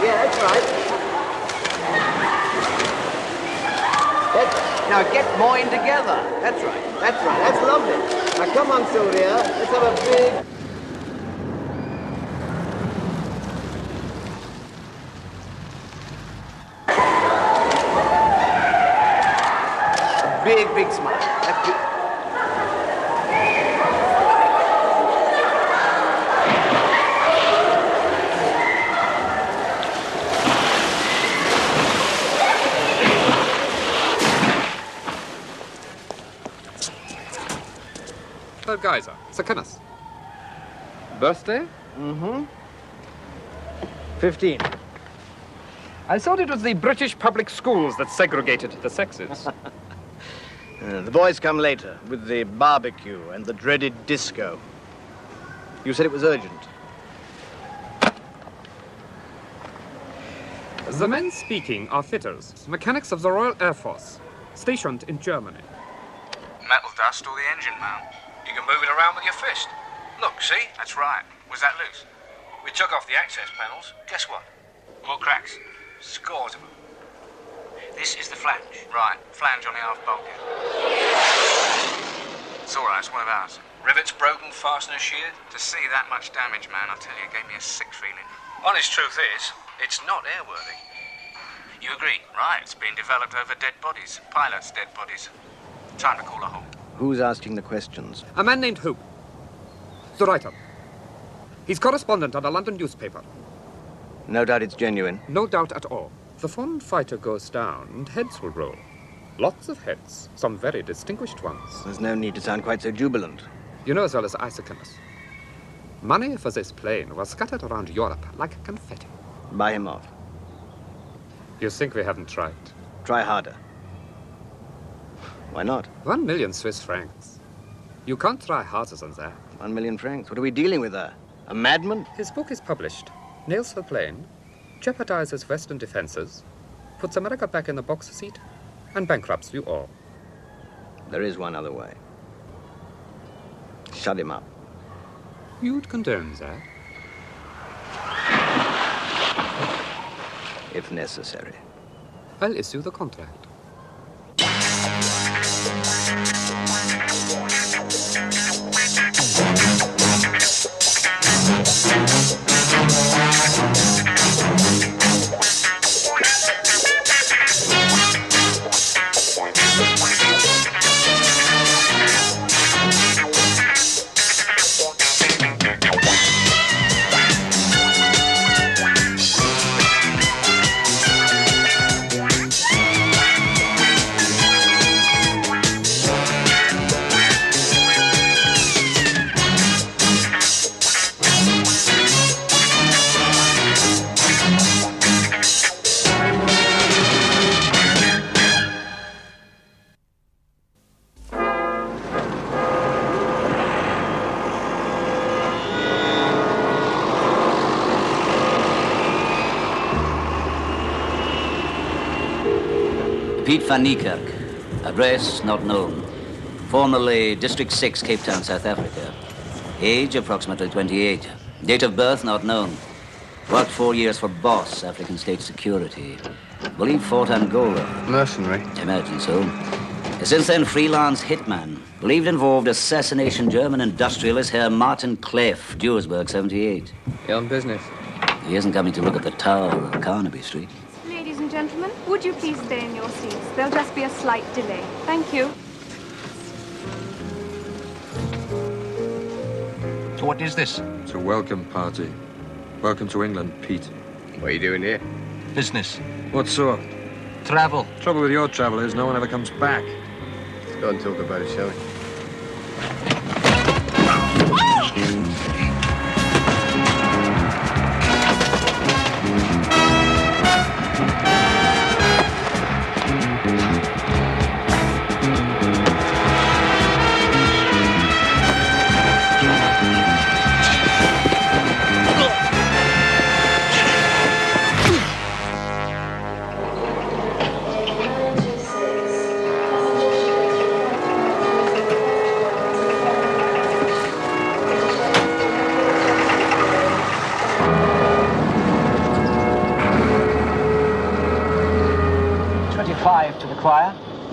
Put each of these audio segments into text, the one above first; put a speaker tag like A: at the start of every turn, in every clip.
A: Yeah, that's right. Now get more in together. That's right. That's right. That's lovely. Now come on, Sylvia. Let's have a big smile. That's it.
B: Geyser, Sir Kenneth. Birthday?
A: Mm-hmm. 15.
B: I thought it was the British public schools that segregated the sexes.
A: The boys come later with the barbecue and the dreaded disco. You said it was urgent.
B: The men speaking are fitters, mechanics of the Royal Air Force, stationed in Germany.
C: Metal dust or the engine mount. You can move it around with your fist. Look, see? That's right. Was that loose? We took off the access panels. Guess what? More cracks. Scores of them. This is the flange. Right. Flange on the aft bulkhead. It's all right. It's one of ours. Rivets broken, fasteners sheared. To see that much damage, man, I tell you, it gave me a sick feeling. Honest truth is, it's not airworthy. You agree, right? It's been developed over dead bodies. Pilots' dead bodies. Time to call a halt.
A: Who's asking the questions?
B: A man named Hope. The writer. He's correspondent on a London newspaper.
A: No doubt it's genuine.
B: No doubt at all. The Fohn Fighter goes down and heads will roll. Lots of heads, some very distinguished ones.
A: There's no need to sound quite so jubilant.
B: You know as well as I, Sir Kenneth. Money for this plane was scattered around Europe like confetti.
A: Buy him off.
B: You think we haven't tried?
A: Try harder. Why not?
B: 1 million Swiss francs. You can't try harder than that.
A: 1 million francs. What are we dealing with there? A madman?
B: His book is published. Nails the plane, jeopardizes Western defenses, puts America back in the box seat, and bankrupts you all.
A: There is one other way. Shut him up.
B: You'd condone that?
A: If necessary.
B: I'll issue the contract.
D: Piet van Neikerk, address not known. Formerly District 6, Cape Town, South Africa. Age approximately 28. Date of birth not known. Worked 4 years for Boss, African State Security. Believe fought Angola.
A: Mercenary?
D: Imagine so. Since then, freelance hitman. Believed involved assassination German industrialist Herr Martin Kleff, Duisburg, 78.
E: You're on business.
D: He isn't coming to look at the Tower of Carnaby Street.
F: Ladies and gentlemen, would you please stay in your seats? There'll just be a slight delay. Thank you.
C: What is this?
E: It's a welcome party. Welcome to England, Pete.
A: What are you doing here?
C: Business.
E: What sort?
C: Travel.
E: Trouble with your travel is no one ever comes back.
A: Let's go and talk about it, shall we?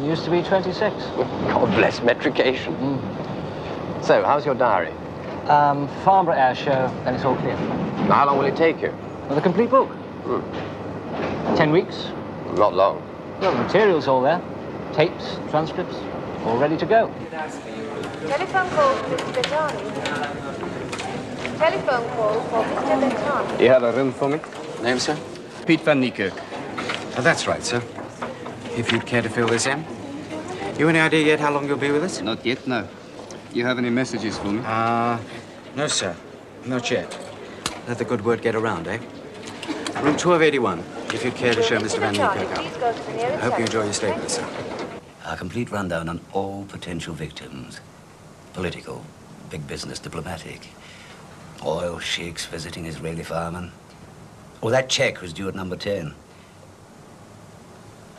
G: You used to be 26.
H: God bless metrication. So, how's your diary?
G: Farnborough Air Show, then it's all clear.
H: Now, how long will it take you?
G: Well, the complete book. 10 weeks.
H: Not long.
G: Well, the material's all there. Tapes, transcripts, all ready to go.
I: Telephone call for Mr. Bettani. Telephone call for Mr. Bettani.
H: You have a room for me?
J: Name, sir?
A: Pete van Neikerk.
J: Oh, that's right, sir. If you'd care to fill this in. You any idea yet how long you'll be with us?
K: Not yet, no. You have any messages for me?
J: No, sir. Not yet. Let the good word get around, eh? Room 1281, if you'd care to show Mr. Van Neikerk up. I hope you enjoy your stay with us, sir.
D: A complete rundown on all potential victims. Political, big business, diplomatic. Oil sheiks visiting Israeli firemen. Oh, that check was due at number 10.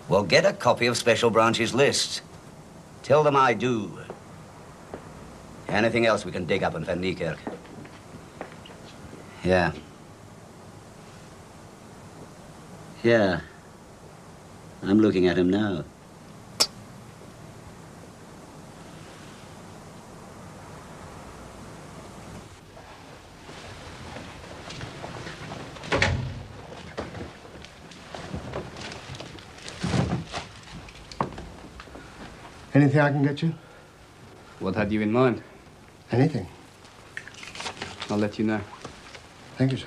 D: Well, get a copy of Special Branch's list. Tell them I do. Anything else we can dig up in Van Neikerk? Yeah. Yeah. I'm looking at him now.
L: Anything I can get you?
K: What had you in mind?
L: Anything.
K: I'll let you know.
L: Thank you, sir.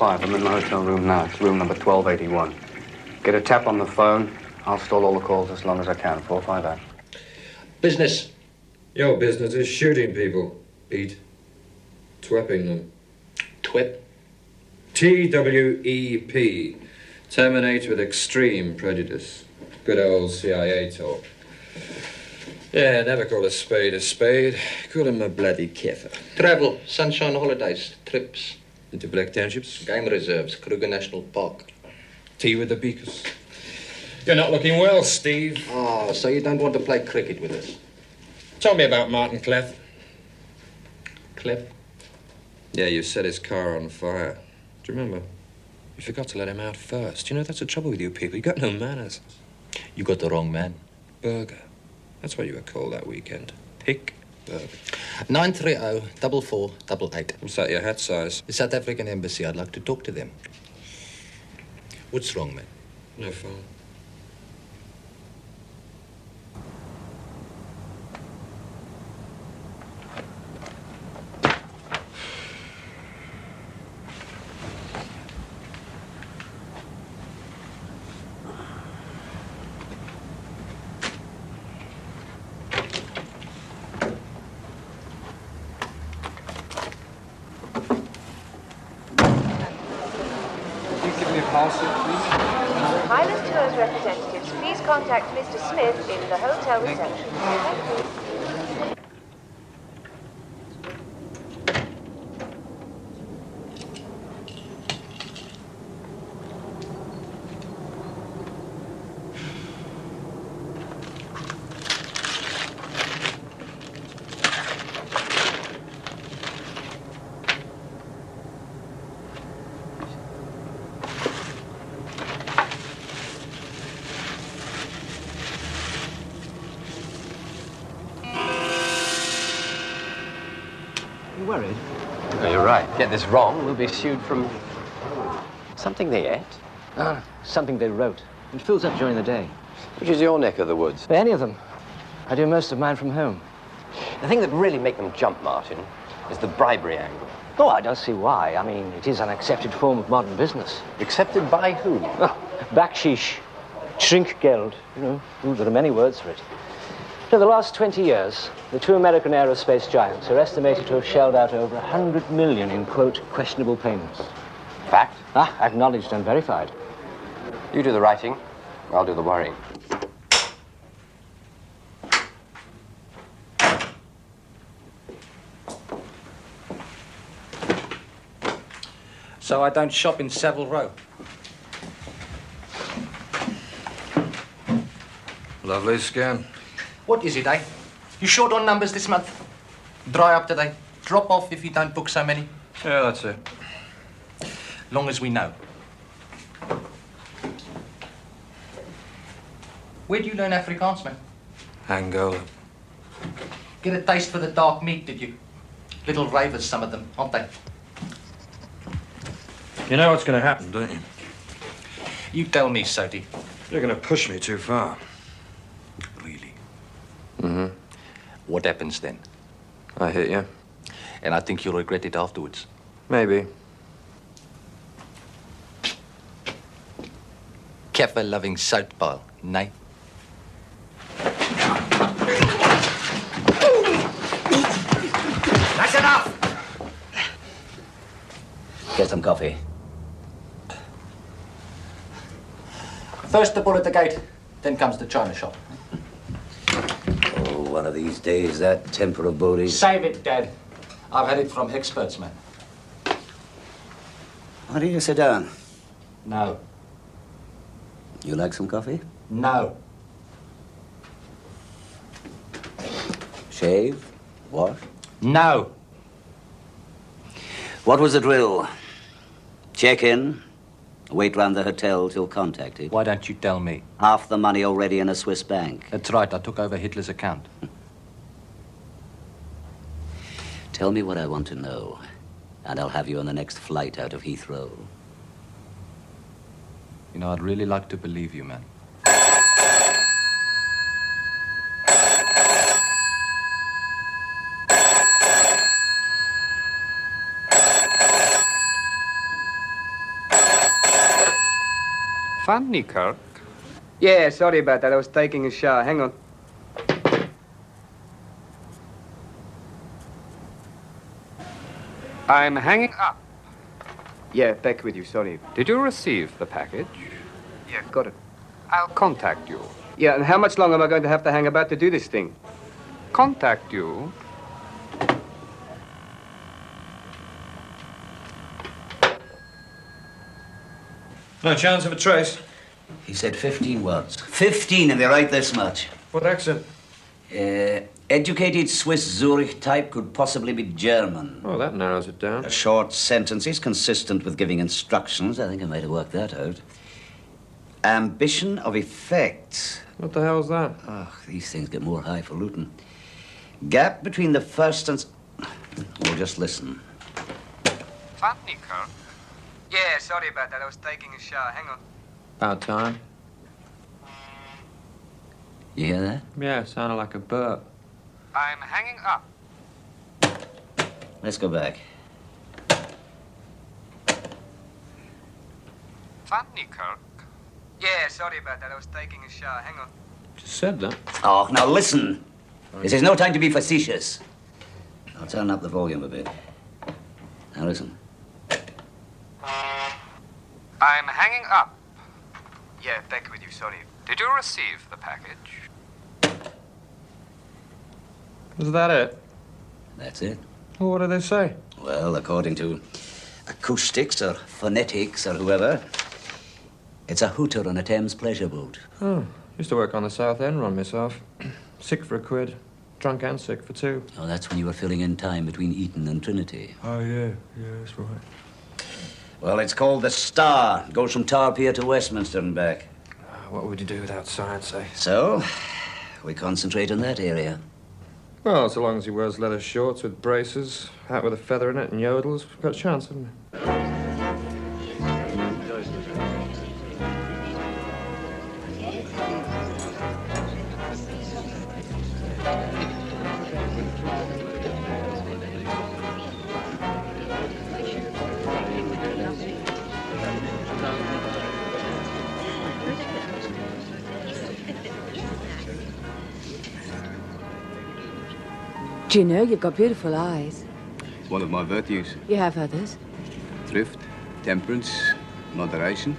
K: I'm in the hotel room now. It's room number 1281. Get a tap on the phone. I'll stall all the calls as long as I can. 458.
E: Business. Your business is shooting people, Pete. Twepping them.
H: Twip?
E: T-W-E-P. Terminate with extreme prejudice. Good old CIA talk. Yeah, never call a spade. Call him a bloody kefir.
H: Travel, sunshine holidays, trips.
E: Into Black Townships?
H: Game reserves, Kruger National Park.
E: Tea with the Beakers. You're not looking well, Steve.
H: Oh, so you don't want to play cricket with us?
E: Tell me about Martin Clef.
H: Clef?
E: Yeah, you set his car on fire. Do you remember? You forgot to let him out first. You know, that's the trouble with you people. You got no manners.
H: You got the wrong man.
E: Burger. That's what you were called that weekend. Pick Burger.
H: 930-4488.
E: What's that, your hat size?
H: The South African Embassy. I'd like to talk to them. What's wrong, man?
E: No phone.
I: Highland Tours representatives, please contact Mr. Smith in the hotel reception. Thank you.
G: You worried?
H: No, you're right. Get this wrong, we'll be sued from... something they ate?
G: Something they wrote. It fills up during the day.
H: Which is your neck of the woods?
G: Any of them. I do most of mine from home.
H: The thing that really make them jump, Martin, is the bribery angle.
G: Oh, I don't see why. I mean, it is an accepted form of modern business.
H: Accepted by whom?
G: Oh, bakshish, Trinkgeld, you know. Ooh, there are many words for it. For the last 20 years, the two American aerospace giants are estimated to have shelled out over 100 million in, quote, questionable payments.
H: Fact?
G: Acknowledged and verified.
H: You do the writing, I'll do the worrying.
J: So I don't shop in Savile Row.
E: Lovely scan.
M: What is it, eh? You short on numbers this month? Dry up today. Drop off if you don't book so many.
E: Yeah, that's it.
M: Long as we know. Where do you learn Afrikaans, man?
E: Angola.
M: Get a taste for the dark meat, did you? Little ravers, some of them, aren't they?
E: You know what's going to happen, don't you?
M: You tell me, Soti.
E: You're going to push me too far.
M: Really?
E: Mm-hmm.
M: What happens then?
E: I hit you.
M: And I think you'll regret it afterwards.
E: Maybe.
M: Keffer-loving soap pile, nay? That's enough!
D: Get some coffee.
M: First the bull at the gate, then comes the china shop.
D: Oh, one of these days, that temper of Bodie's...
M: Save it, Dad. I've had it from experts, man.
D: Why don't you sit down?
M: No.
D: You like some coffee?
M: No.
D: Shave? Wash?
M: No.
D: What was the drill? Check in, wait round the hotel till contacted.
M: Why don't you tell me?
D: Half the money already in a Swiss bank.
M: That's right, I took over Hitler's account.
D: Tell me what I want to know, and I'll have you on the next flight out of Heathrow.
M: You know, I'd really like to believe you, man.
B: Fohn Neikerk? Yeah, sorry about that. I was taking a shower. Hang on. I'm hanging up. Yeah, back with you, sorry. Did you receive the package? Yeah, got it. I'll contact you. Yeah, and how much longer am I going to have to hang about to do this thing? Contact you.
E: No chance of a trace.
D: He said 15 words. 15, and they write this much.
E: What accent?
D: Educated Swiss Zurich type, could possibly be German.
E: Oh, that narrows it down.
D: Short sentences consistent with giving instructions. I think I might have worked that out. Ambition of effect.
E: What the hell's that?
D: Oh, these things get more highfalutin. Gap between the first and... Oh, just listen.
B: Fohn Neikerk? Yeah, sorry about that. I was taking a shower. Hang on.
E: About time.
D: You hear that?
E: Yeah, it sounded like a burp.
B: I'm hanging up.
D: Let's go back.
B: Fohn Neikerk? Yeah, sorry about that. I was taking a shower. Hang on.
E: Just said that.
D: Oh, now listen. This is no time to be facetious. I'll turn up the volume a bit. Now listen.
B: I'm hanging up. Yeah, back with you, sorry. Did you receive the package?
E: Is that it?
D: That's it.
E: Well, what do they say?
D: Well, according to acoustics or phonetics or whoever, it's a hooter on a Thames pleasure boat.
E: Oh, used to work on the South End run myself. Sick for £1. Drunk and sick for 2.
D: Oh, that's when you were filling in time between Eton and Trinity.
E: Oh, yeah. Yeah, that's right.
D: Well, it's called the Star. Goes from Tower Pier to Westminster and back.
E: What would you do without science, eh?
D: So, we concentrate on that area.
E: Well, so long as he wears leather shorts with braces, hat with a feather in it, and yodels, we've got a chance, haven't we?
N: Do you know, you've got beautiful eyes.
K: It's one of my virtues.
N: You have others.
K: Thrift, temperance, moderation.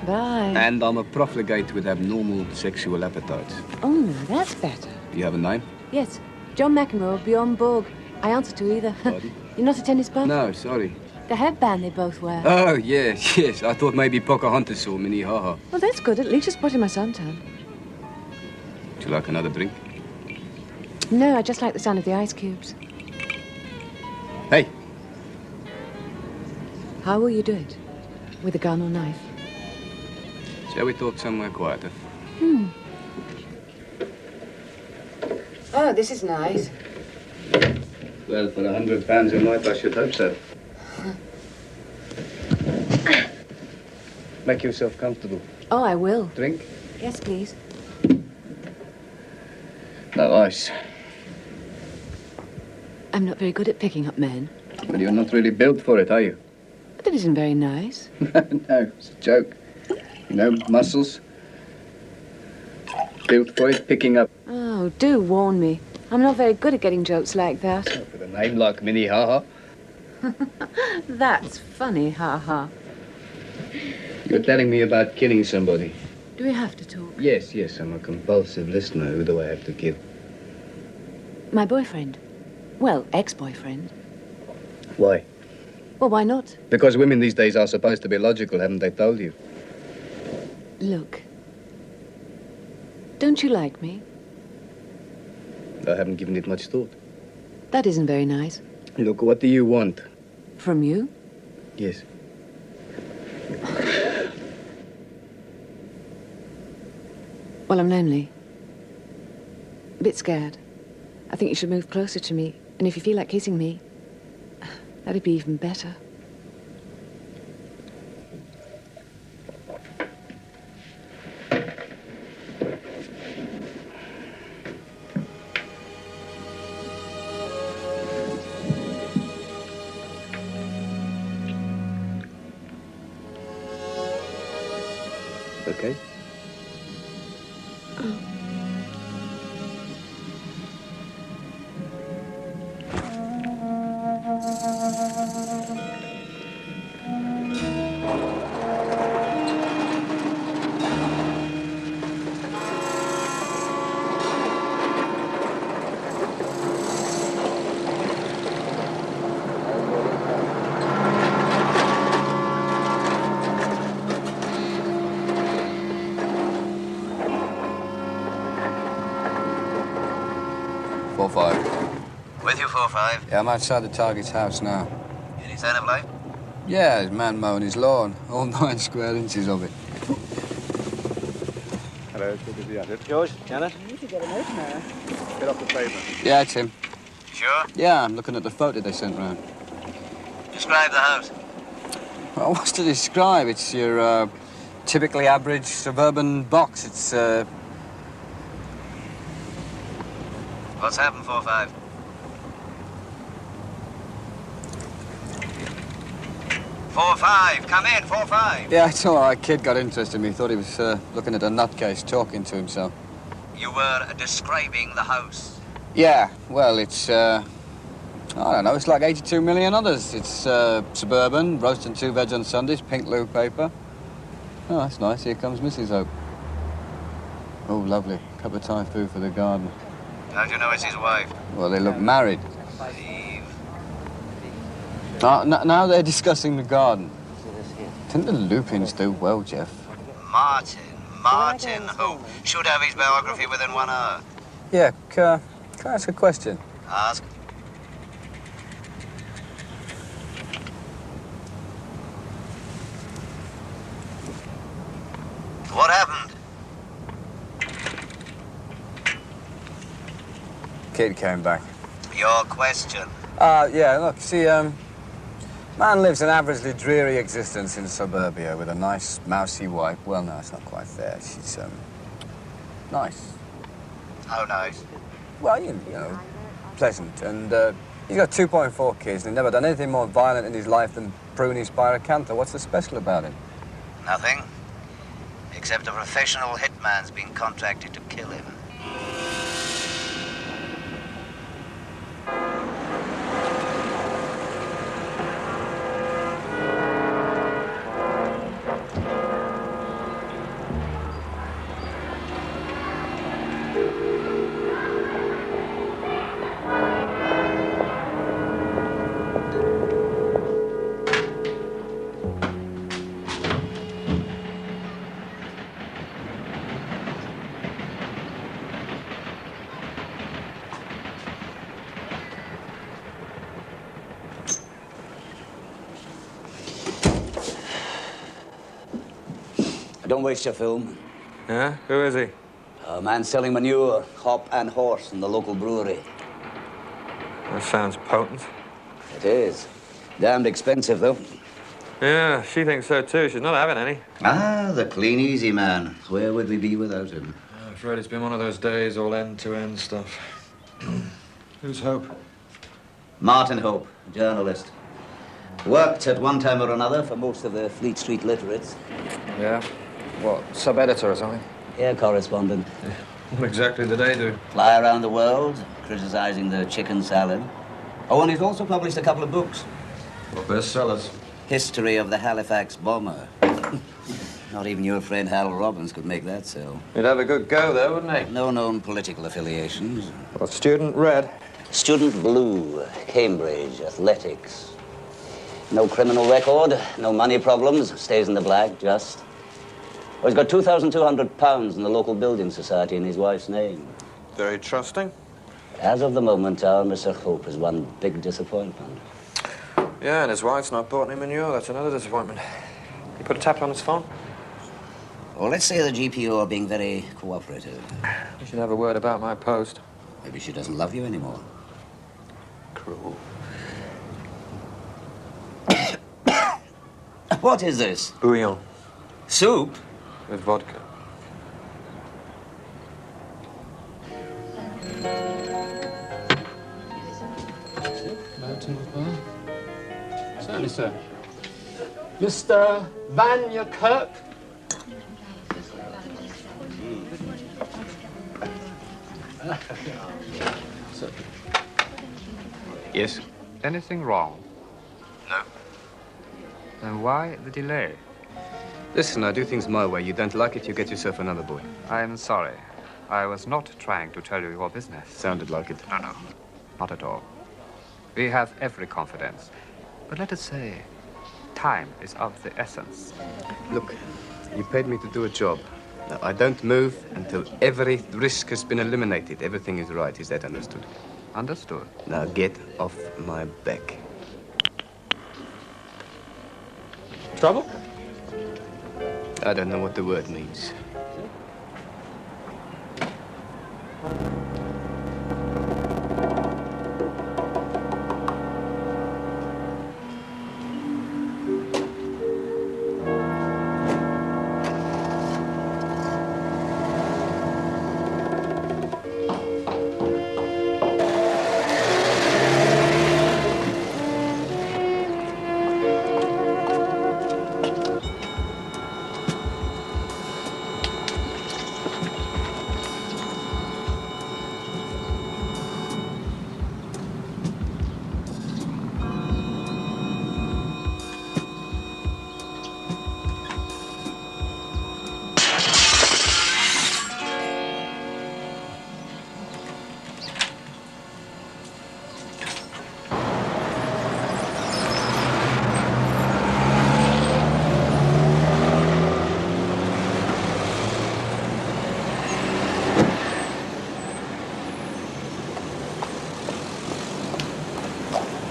N: Right.
K: And I'm a profligate with abnormal sexual appetites.
N: Oh, no, that's better.
K: You have a name?
N: Yes, John McEnroe, Bjorn Borg. I answer to either.
K: Pardon?
N: You're not a tennis buff?
K: No, sorry.
N: The headband they both wear.
K: Oh, yes. I thought maybe Pocahontas saw Minnie Haha.
N: Well, that's good. At least you're spotting my suntan.
K: Would you like another drink?
N: No, I just like the sound of the ice cubes.
K: Hey!
N: How will you do it? With a gun or knife?
K: Shall we talk somewhere quieter?
N: Oh, this is nice.
K: Well, for £100 a night, I should hope so. Make yourself comfortable.
N: Oh, I will.
K: Drink?
N: Yes, please.
K: No ice.
N: I'm not very good at picking up men.
K: But you're not really built for it, are you?
N: But that isn't very nice.
K: No, it's a joke. You know, muscles. Built for it, picking up.
N: Oh, do warn me. I'm not very good at getting jokes like that.
K: With a name like Minnie Ha-Ha.
N: That's funny, ha-ha.
K: You're telling me about killing somebody.
N: Do we have to talk?
K: Yes, I'm a compulsive listener. Who do I have to kill?
N: My boyfriend. Well, ex-boyfriend.
K: Why?
N: Well, why not?
K: Because women these days are supposed to be logical, haven't they told you?
N: Look. Don't you like me?
K: I haven't given it much thought.
N: That isn't very nice.
K: Look, what do you want?
N: From you?
K: Yes.
N: Well, I'm lonely. A bit scared. I think you should move closer to me. And if you feel like kissing me, that'd be even better.
K: Okay.
D: With you, 4-5.
K: Yeah, I'm outside the target's house now.
D: Any sign of life?
K: Yeah, there's a man mowing his lawn. All 9 square inches of it.
O: Hello, good to see you.
A: George, Janet?
O: You should get a note now. Get off the pavement.
K: Yeah, it's him.
D: Sure?
K: Yeah, I'm looking at the photo they sent round.
D: Describe the house.
K: Well, what's to describe? It's your typically average suburban box. It's
D: What's happened, 4-5? Come in, 4-5.
K: Yeah, it's all right. Kid got interested in me. Thought he was looking at a nutcase talking to himself.
D: You were describing the house.
K: Yeah, well, it's, I don't know, it's like 82 million others. It's suburban, roast and 2 veg on Sundays, pink loo paper. Oh, that's nice. Here comes Mrs. Hope. Oh, lovely. Cup of Thai food for the garden.
D: How do you know it's his wife?
K: Well, they look married.
D: Eve.
K: Now they're discussing the garden. I think the Lupins do well, Jeff.
D: Martin Hope. Should have his biography within 1 hour.
K: Yeah, can I ask a question?
D: Ask. What happened?
K: Kid came back.
D: Your question.
K: Yeah, look, see, man lives an averagely dreary existence in suburbia with a nice, mousy wife. Well, no, it's not quite fair. She's, nice.
D: How nice?
K: Well, you know, pleasant. And, he's got 2.4 kids, and he's never done anything more violent in his life than prune his pyracantha. What's so special about him?
D: Nothing. Except a professional hitman's been contracted to kill him. Don't waste your film.
E: Yeah? Who is he?
D: A man selling manure, hop and horse in the local brewery.
E: That sounds potent.
D: It is. Damned expensive, though.
E: Yeah, she thinks so, too. She's not having any.
D: Ah, the clean, easy man. Where would we be without him?
E: I'm afraid it's been one of those days, all end-to-end stuff. Who's Hope?
D: Martin Hope, journalist. Worked at one time or another for most of the Fleet Street literates.
E: Yeah? What, sub-editor or something?
D: Yeah, correspondent.
E: Yeah. What exactly do they do?
D: Fly around the world, criticizing the chicken salad. Oh, and he's also published a couple of books.
E: What bestsellers?
D: History of the Halifax Bomber. Not even your friend Hal Robbins could make that sell.
E: He'd have a good go, though, wouldn't he?
D: No known political affiliations.
E: What, student red?
D: Student blue, Cambridge, athletics. No criminal record, no money problems, stays in the black, just. Well, he's got £2,200 in the local building society in his wife's name.
E: Very trusting.
D: As of the moment, our Mr. Hope is one big disappointment.
E: Yeah, and his wife's not bought any manure. That's another disappointment. You put a tap on his phone?
D: Well, let's say the GPO are being very cooperative.
E: You should have a word about my post.
D: Maybe she doesn't love you anymore.
E: Cruel.
D: What is this?
E: Bouillon.
D: Soup?
E: With vodka.
B: Certainly, sir. Mr. Neikerk.
P: Yes?
Q: Anything wrong?
P: No.
Q: Then why the delay?
B: Listen, I do things my way. You don't like it, you get yourself another boy.
Q: I'm sorry. I was not trying to tell you your business.
B: Sounded like it.
Q: No. Not at all. We have every confidence. But let us say, time is of the essence.
B: Look, you paid me to do a job. Now, I don't move until every risk has been eliminated. Everything is right. Is that understood?
Q: Understood.
B: Now get off my back.
E: Trouble?
B: I don't know what the word means.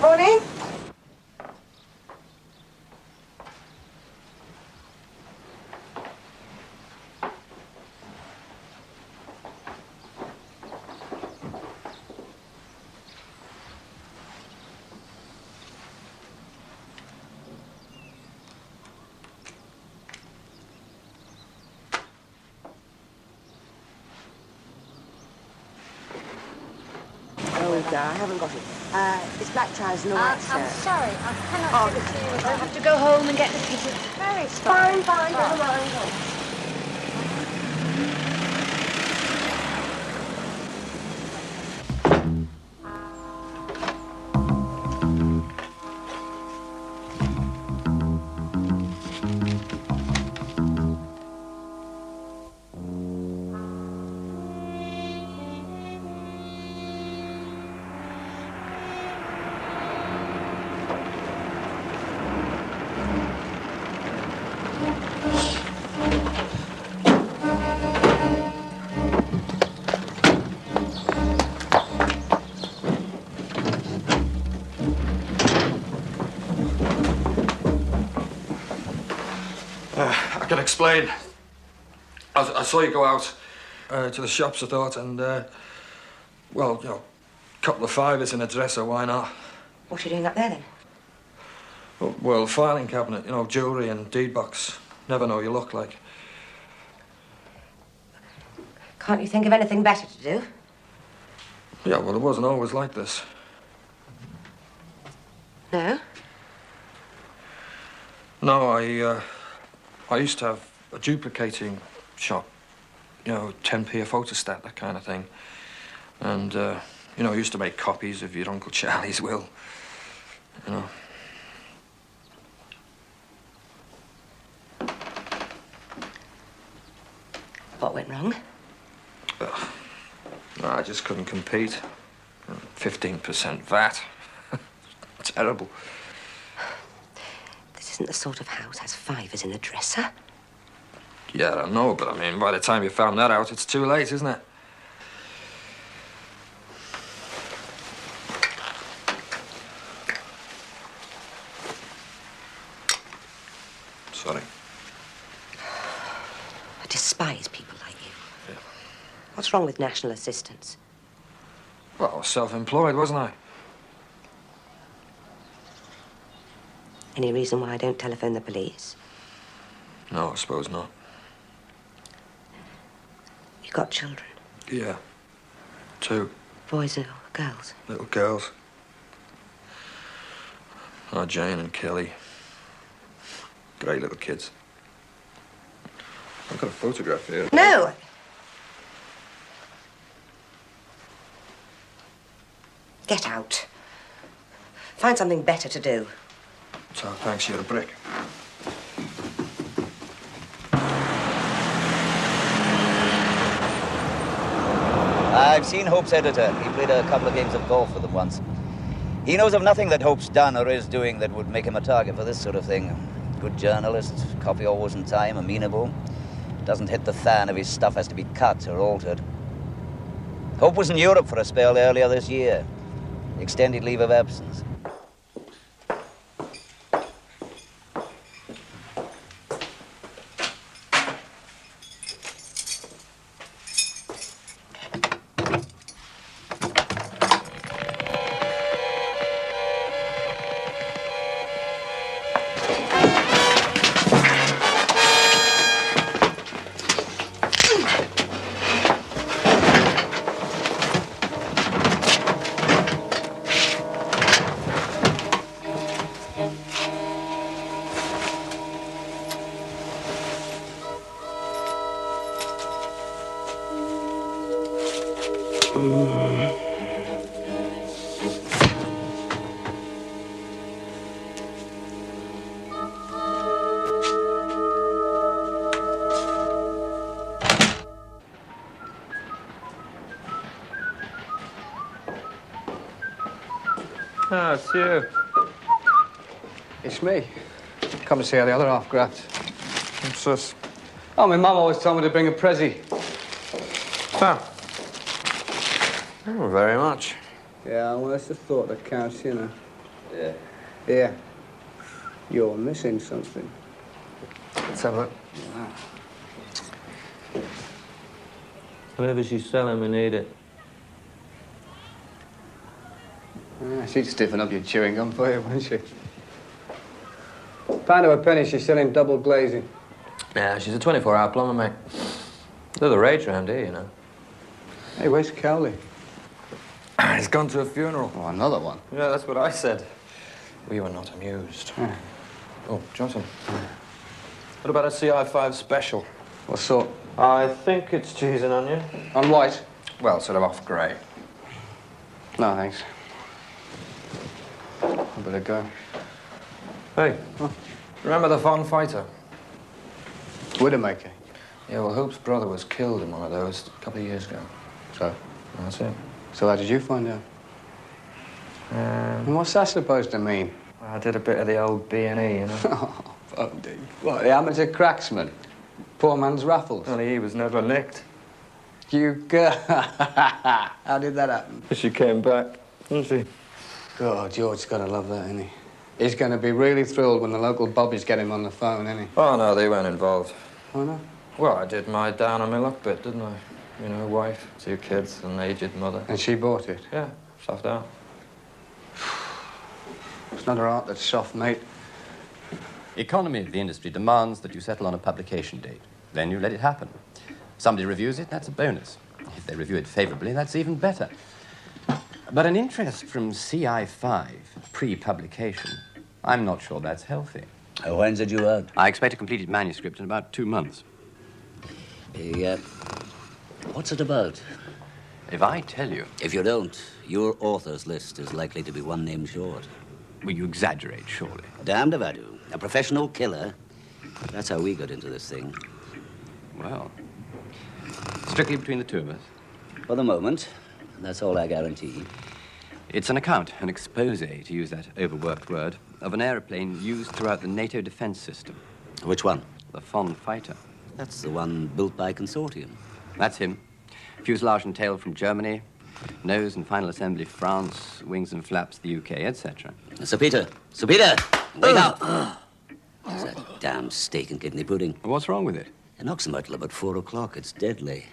I: Morning.
R: I haven't got it. It's black trousers and a white shirt.
I: I'm sorry, I cannot give it to you. I'll have to go home and get the picture. Very sorry. Fine, never mind.
E: I can explain. I saw you go out to the shops, I thought, and, well, you know, a couple of fivers in a dresser, why not?
R: What are you doing up there, then?
E: Well, filing cabinet, you know, jewellery and deed box. Never know you look like.
R: Can't you think of anything better to do?
E: Yeah, well, it wasn't always like this.
R: No?
E: No, I used to have a duplicating shop. You know, 10p a photostat, that kind of thing. And, you know, I used to make copies of your Uncle Charlie's will. You know.
R: What went wrong?
E: No, I just couldn't compete. 15% VAT. Terrible.
R: This isn't the sort of house has fivers in the dresser.
E: Yeah, I know, but I mean, by the time you found that out, it's too late, isn't it? Sorry.
R: I despise people like you. Yeah. What's wrong with national assistance?
E: Well, I was self-employed, wasn't I?
R: Any reason why I don't telephone the police?
E: No, I suppose not.
R: You got children?
E: Yeah. 2.
R: Boys or girls?
E: Little girls. Oh, Jane and Kelly. Great little kids. I've got a photograph here.
R: No! Get out. Find something better to do.
E: So, thanks, you're a brick.
D: I've seen Hope's editor. He played a couple of games of golf with them once. He knows of nothing that Hope's done or is doing that would make him a target for this sort of thing. Good journalist, copy always in time, amenable. Doesn't hit the fan if his stuff has to be cut or altered. Hope was in Europe for a spell earlier this year. Extended leave of absence.
B: Ah, it's you. It's me. Come to see how the other half grabbed.
E: What's this?
B: Oh, my mum always told me to bring a prezi.
E: Oh. Oh, very much.
K: Yeah, well, that's the thought that counts, you know.
D: Yeah.
K: Yeah. You're missing something.
E: Let's have a look.
S: Whatever she's selling, we need it.
B: She'd stiffen up your chewing gum for you, wouldn't she? Pound of a penny, she's selling double glazing.
S: Yeah, she's a 24-hour plumber, mate. They're the rage around here, you know.
B: Hey, where's Cowley?
E: He's gone to a funeral.
B: Oh, another one?
S: Yeah, that's what I said. We were not amused.
B: Yeah.
S: Oh, Johnson. What about a CI5 special?
B: What sort?
S: I think it's cheese and onion.
B: On white?
S: Well, sort of off grey.
B: No, thanks. I better go.
S: Hey, remember the Fohn Fighter?
B: Widowmaker?
S: Yeah, well, Hope's brother was killed in one of those a couple of years ago.
B: So?
S: That's it.
B: So how did you find out? And what's that supposed to mean?
S: I did a bit of the old B&E, you know.
B: Oh, Bodie. What, the amateur cracksman? Poor man's Raffles?
S: Only he was never licked.
B: You girl. How did that happen?
S: She came back, didn't she?
B: God, George's gonna love that, isn't he? He's gonna be really thrilled when the local bobbies get him on the phone, isn't he?
S: Oh, no, they weren't involved.
B: Oh, no?
E: Well, I did my down on my luck bit, didn't I? You know, wife, 2 kids, an aged mother.
K: And she bought it?
E: Yeah, soft out.
K: It's not her art that's soft, mate.
H: Economy of the industry demands that you settle on a publication date. Then you let it happen. Somebody reviews it, that's a bonus. If they review it favorably, that's even better. But an interest from CI5, pre-publication, I'm not sure that's healthy.
D: When's it due out?
H: I expect a completed manuscript in about 2 months.
D: What's it about?
H: If I tell you...
D: If you don't, your author's list is likely to be one name short.
H: Well, you exaggerate, surely.
D: Damned if I do. A professional killer. That's how we got into this thing.
H: Well, strictly between the two of us.
D: For the moment, that's all I guarantee.
H: It's an account, an expose, to use that overworked word, of an aeroplane used throughout the NATO defense system.
D: Which one?
H: The Fohn Fighter.
D: That's the one built by consortium.
H: That's him. Fuselage and tail from Germany, nose and final assembly France, wings and flaps the UK, etc.
D: Sir Peter! Sir Peter! Wake up! It's that damn steak and kidney pudding.
H: What's wrong with it?
D: It knocks him out till about 4 o'clock. It's deadly.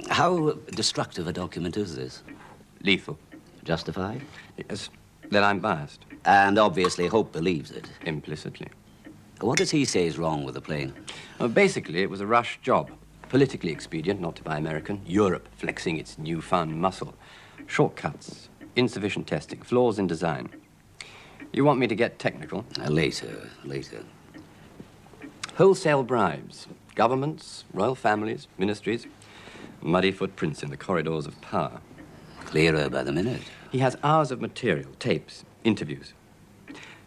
D: How destructive a document is this?
H: Lethal.
D: Justified?
H: Yes. Then I'm biased.
D: And obviously Hope believes it.
H: Implicitly.
D: What does he say is wrong with the plane?
H: Basically, it was a rush job. Politically expedient, not to buy American. Europe flexing its newfound muscle. Shortcuts. Insufficient testing. Flaws in design. You want me to get technical?
D: Later.
H: Wholesale bribes. Governments, royal families, ministries. Muddy footprints in the corridors of power.
D: Clearer by the minute.
H: He has hours of material, tapes, interviews.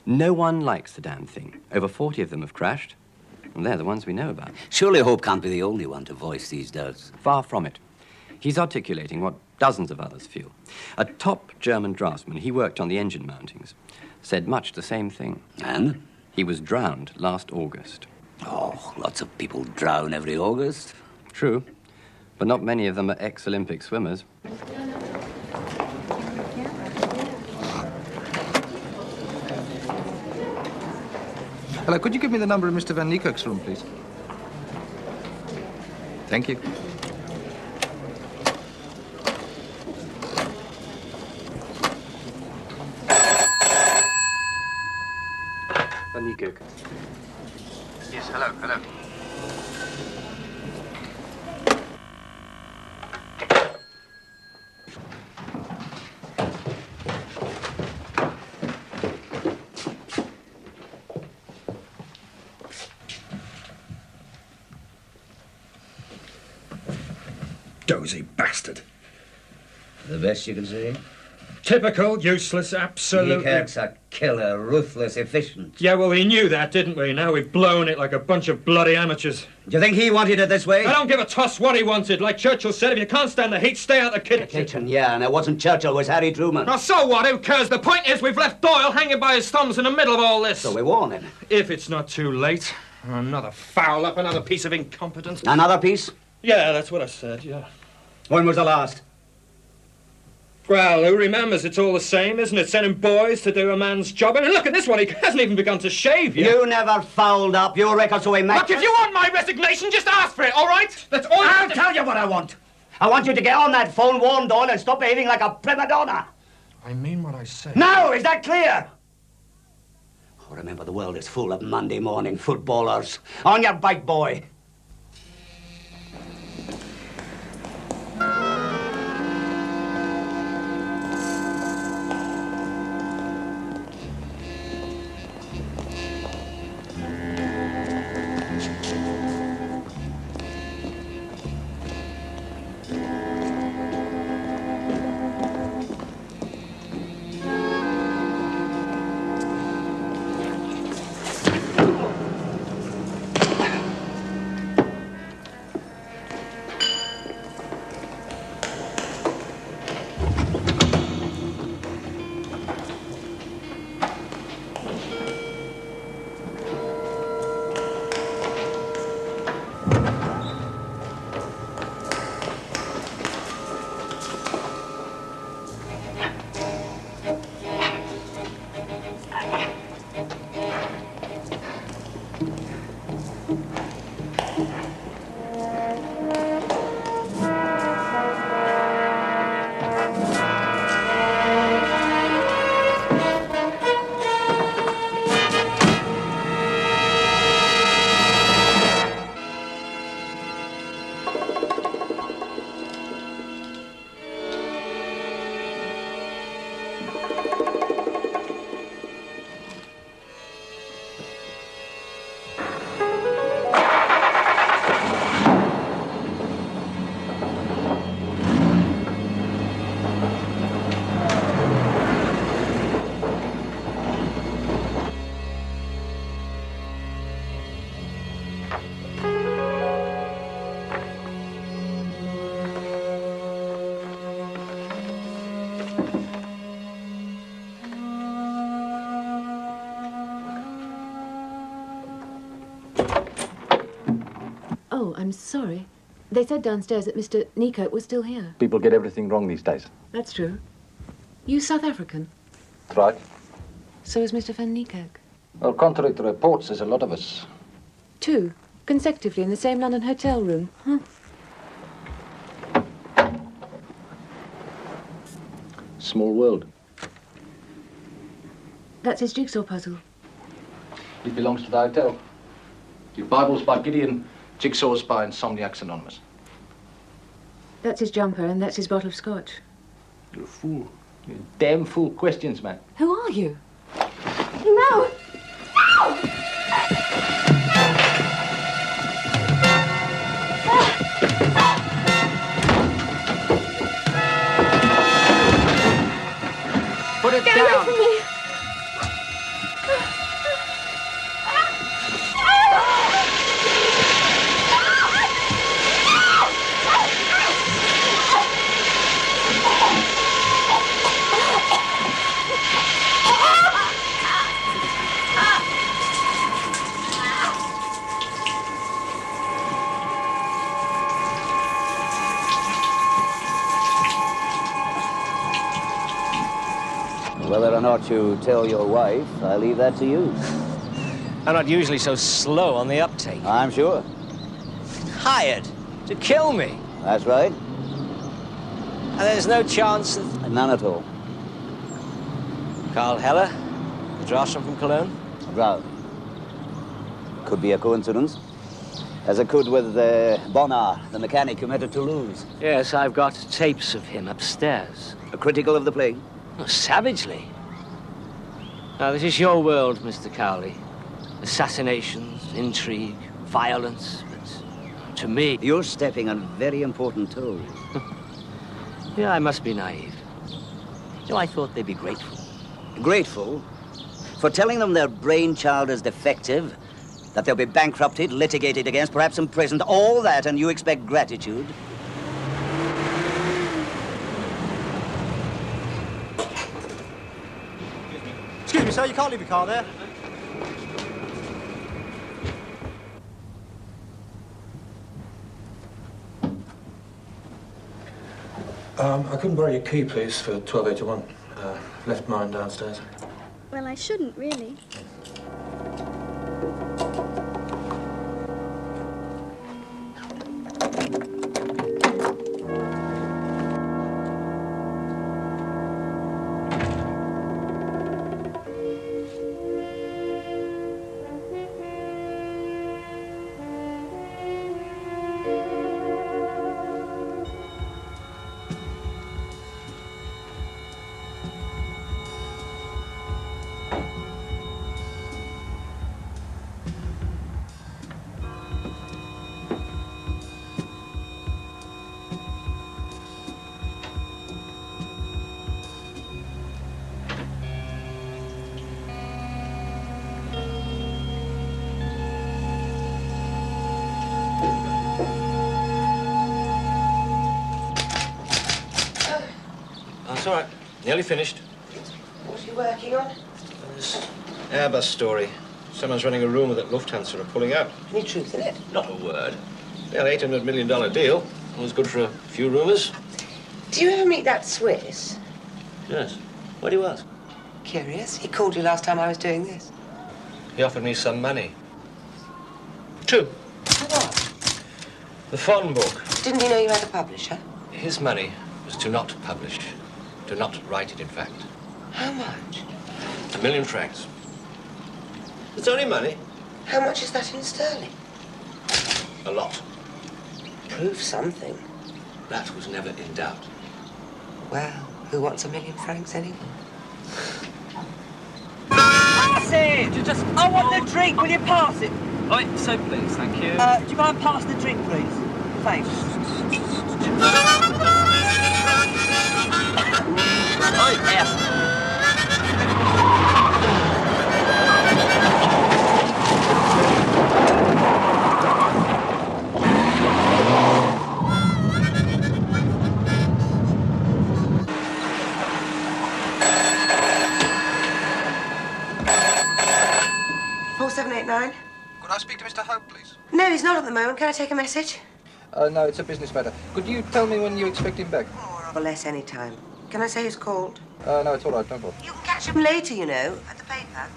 H: No one likes the damn thing. Over 40 of them have crashed, and they're the ones we know about.
D: Surely Hope can't be the only one to voice these doubts.
H: Far from it. He's articulating what dozens of others feel. A top German draftsman, he worked on the engine mountings, said much the same thing.
D: And?
H: He was drowned last August.
D: Oh, lots of people drown every August.
H: True, but not many of them are ex-Olympic swimmers.
C: Hello, could you give me the number of Mr. Van Neikerk's room, please? Thank you.
B: Van Neikerk.
C: Yes, hello.
T: Dozy bastard.
D: The best you can say?
T: Typical, useless, absolutely...
D: Neikerk's a killer, ruthless, efficient.
T: Yeah, well, we knew that, didn't we? Now we've blown it like a bunch of bloody amateurs.
D: Do you think he wanted it this way?
T: I don't give a toss what he wanted. Like Churchill said, if you can't stand the heat, stay out the kitchen.
D: Yeah, and it wasn't Churchill, it was Harry Truman.
T: Now, so what? Who cares? The point is we've left Doyle hanging by his thumbs in the middle of all this.
D: So we warn him.
T: If it's not too late. Another foul up, another piece of incompetence.
D: Another piece?
T: Yeah, that's what I said, yeah.
D: When was the last?
T: Well, who remembers? It's all the same, isn't it? Sending boys to do a man's job. I mean, look at this one. He hasn't even begun to shave yet.
D: You never fouled up. Your record's away, Mac.
T: Look, if you want my resignation, just ask for it, all right? That's all.
D: I'll tell you what I want. I want you to get on that phone, warn Doyle, and stop behaving like a prima donna.
T: I mean what I say.
D: Now, is that clear? Oh, remember, the world is full of Monday morning footballers. On your bike, boy.
N: I'm sorry. They said downstairs that Mr. Neikerk was still here.
U: People get everything wrong these days.
N: That's true. You South African?
U: That's right.
N: So is Mr. Van Neikerk.
U: Well, contrary to reports, there's a lot of us.
N: 2, consecutively in the same London hotel room. Huh.
U: Small world.
N: That's his jigsaw puzzle.
U: It belongs to the hotel. Your Bible's by Gideon, Jigsaw's by Insomniacs Anonymous.
N: That's his jumper and that's his bottle of scotch.
U: You're a fool. You're damn fool. Questions, man.
N: Who are you?
I: No! No!
U: Put it
I: Get
U: down.
I: away from me!
D: Whether or not you tell your wife, I leave that to you.
A: I'm not usually so slow on the uptake.
D: I'm sure.
A: Hired to kill me.
D: That's right.
A: And there's no chance of...
D: None at all.
A: Carl Heller, the draftsman from Cologne?
D: Well, could be a coincidence. As it could with Bonnard, the mechanic who met at Toulouse.
G: Yes, I've got tapes of him upstairs.
D: Critical of the play?
G: Oh, savagely. Now, this is your world, Mr. Cowley. Assassinations, intrigue, violence, but to me...
D: You're stepping on very important toes.
G: Yeah, I must be naive. You know, I thought they'd be grateful.
D: Grateful? For telling them their brainchild is defective, that they'll be bankrupted, litigated against, perhaps imprisoned, all that, and you expect gratitude?
V: Excuse me, sir, you can't leave your car there.
E: I couldn't borrow your key, please, for 1281. Left mine downstairs.
W: Well, I shouldn't, really.
C: That's all right. Nearly finished.
R: What are you working on?
C: This Airbus story. Someone's running a rumour that Lufthansa are pulling out.
R: Any truth in it?
C: Not a word. They had an $800 million deal. It was good for a few rumours.
R: Do you ever meet that Swiss?
C: Yes. Why do you ask?
R: Curious. He called you last time I was doing this.
C: He offered me some money. 2.
R: For what?
C: The Fohn book.
R: Didn't he know you had a publisher?
C: His money was to not publish. To not write it, in fact.
R: How much?
C: 1 million francs. It's only money.
R: How much is that in sterling?
C: A lot.
R: Prove something.
C: That was never in doubt.
R: Well, who wants 1 million francs anyway?
X: Pass it! I want the drink. Will you pass it?
G: Oh, so please, thank you.
X: Do you mind pass the drink, please? Thanks.
G: Oh, yeah.
R: Four 789.
C: Could I speak to Mr. Hope, please?
R: No, he's not at the moment. Can I take a message?
E: No, it's a business matter. Could you tell me when you expect him back?
R: Or less any time. Can I say who's called?
E: No, it's all right. Don't bother.
R: You can catch him later, you know, at the paper.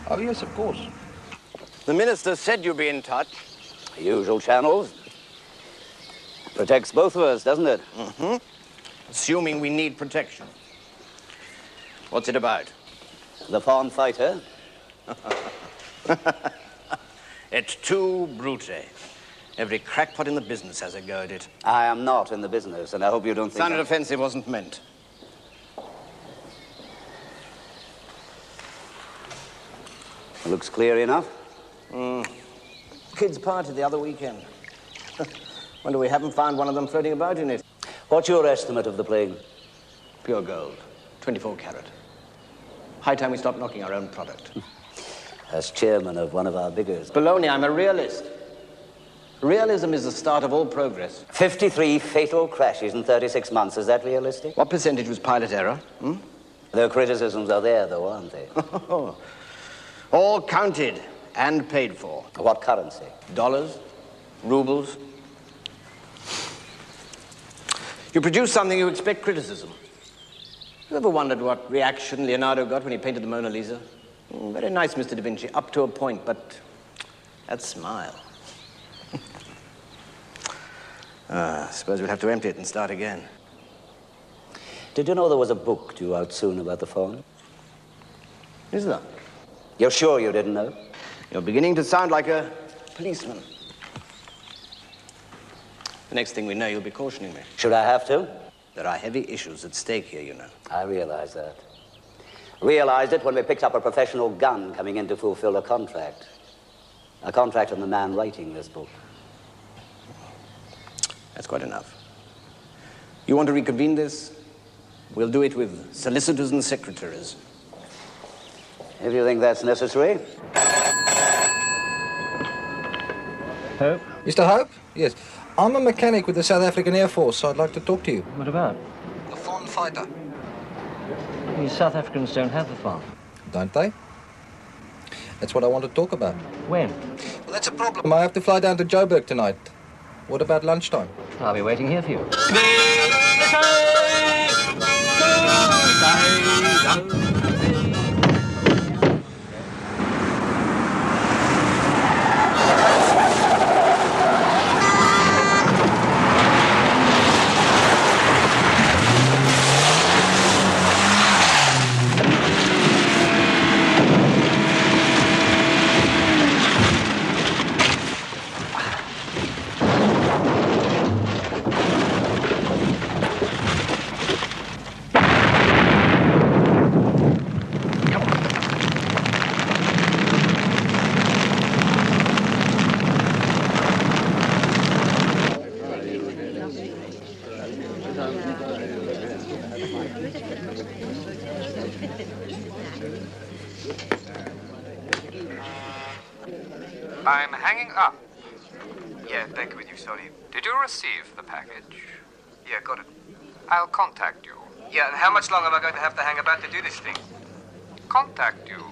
E: Oh, yes, of course.
A: The minister said you'd be in touch.
D: Usual channels. Protects both of us, doesn't it?
A: Mm-hmm. Assuming we need protection. What's it about?
D: The Fohn Fighter.
A: It's too brute. Every crackpot in the business has a go at it.
D: I am not in the business, and I hope you don't think...
A: Sounded offensive, wasn't meant.
D: It looks clear enough.
A: Kids' party the other weekend. Wonder we haven't found one of them floating about in it.
D: What's your estimate of the plane?
A: Pure gold. 24 carat. High time we stopped knocking our own product.
D: As chairman of one of our biggers.
A: Baloney, I'm a realist. Realism is the start of all progress.
D: 53 fatal crashes in 36 months. Is that realistic?
A: What percentage was pilot error?
D: Their criticisms are there, though, aren't they?
A: All counted and paid for.
D: What currency?
A: Dollars, rubles. You produce something, you expect criticism. You ever wondered what reaction Leonardo got when he painted the Mona Lisa? Very nice, Mr. Da Vinci, up to a point, but that smile. I suppose we'll have to empty it and start again.
D: Did you know there was a book due out soon about the Fohn?
A: Is there?
D: You're sure you didn't know?
A: You're beginning to sound like a policeman. The next thing we know, you'll be cautioning me.
D: Should I have to?
A: There are heavy issues at stake here, you know.
D: I realize that. Realized it when we picked up a professional gun coming in to fulfill a contract. A contract on the man writing this book.
A: That's quite enough. You want to reconvene this? We'll do it with solicitors and secretaries.
D: If you think that's necessary.
E: Hope? Mr. Hope? Yes. I'm a mechanic with the South African Air Force, so I'd like to talk to you.
G: What about?
E: The Fohn Fighter.
G: You South Africans don't have the Fohn.
E: Don't they? That's what I want to talk about.
G: When?
E: Well, that's a problem. I have to fly down to Joburg tonight. What about lunchtime?
G: I'll be waiting here for you.
Q: I'm hanging up. Yeah, back with you, sorry. Did you receive the package? Yeah, got it. I'll contact you.
B: Yeah, and how much longer am I going to have to hang about to do this thing?
Q: Contact you.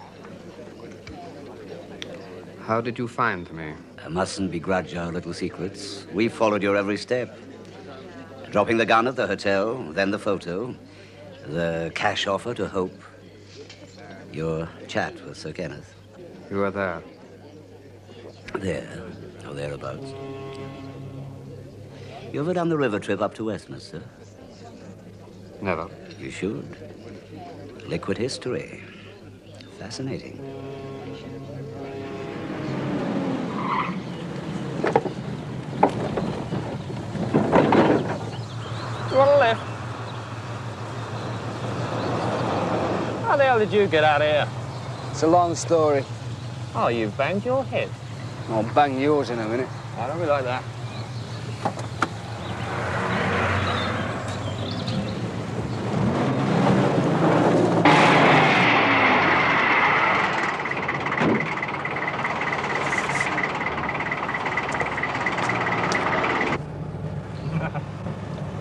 Q: How did you find me?
D: I mustn't begrudge our little secrets. We followed your every step. Dropping the gun at the hotel, then the photo, the cash offer to Hope, your chat with Sir Kenneth.
Q: You were there?
D: There, or thereabouts. You ever done the river trip up to Westminster?
Q: Never.
D: You should. Liquid history. Fascinating.
G: You want a lift? How the hell did you get out of here?
K: It's a long story.
G: Oh, you banged your head.
K: I'll bang yours in a minute.
G: I don't be like that.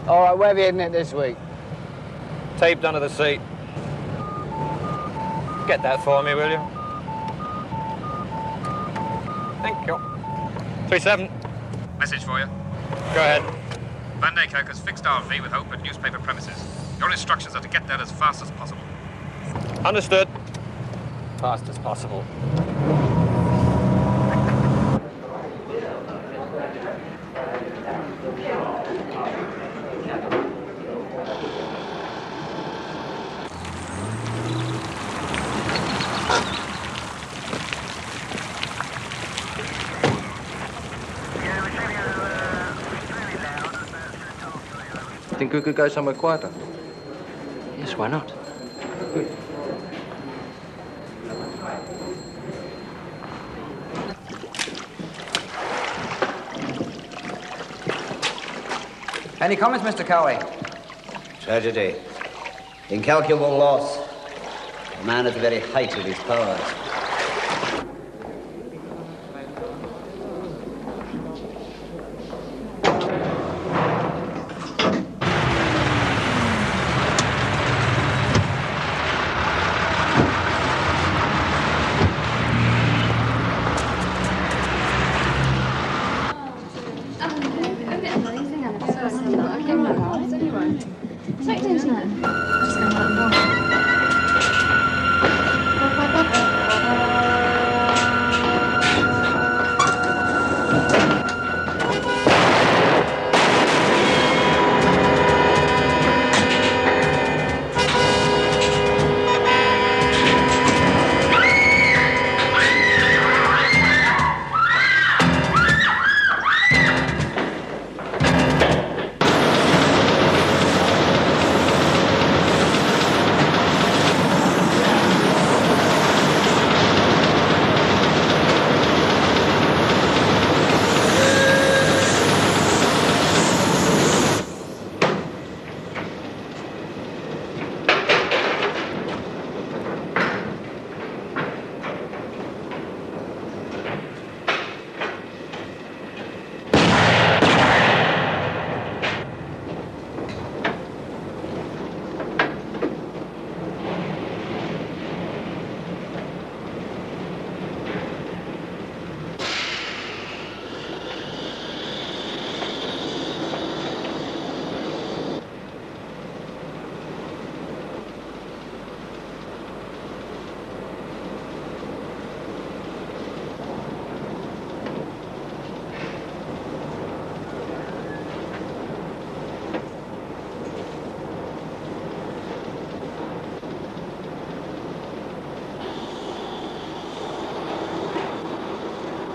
K: All right, where have you hidden it this week?
G: Taped under the seat. Get that for me, will you? Thank you.
T: 3-7.
Q: Message for you.
T: Go ahead.
Q: Van Neikerk has fixed RV with Hope at newspaper premises. Your instructions are to get there as fast as possible.
T: Understood.
A: Fast as possible.
S: Think we could go somewhere quieter?
G: Yes, why not?
S: Good.
B: Any comments, Mr. Cowley?
D: Tragedy. Incalculable loss. A man at the very height of his powers.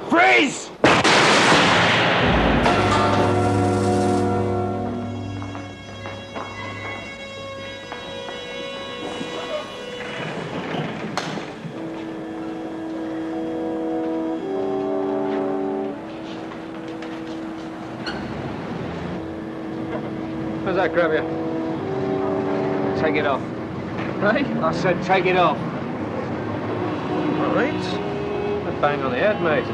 T: Freeze!
B: How's that grab you? Take it off. Hey? I said take it off.
S: All right. A bang on the head, mate.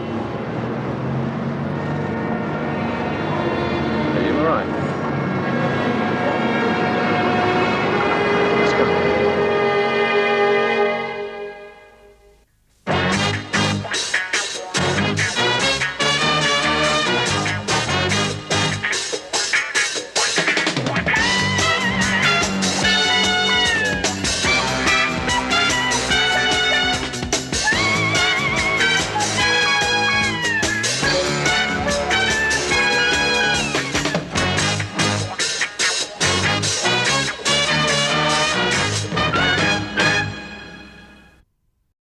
S: Are you all right?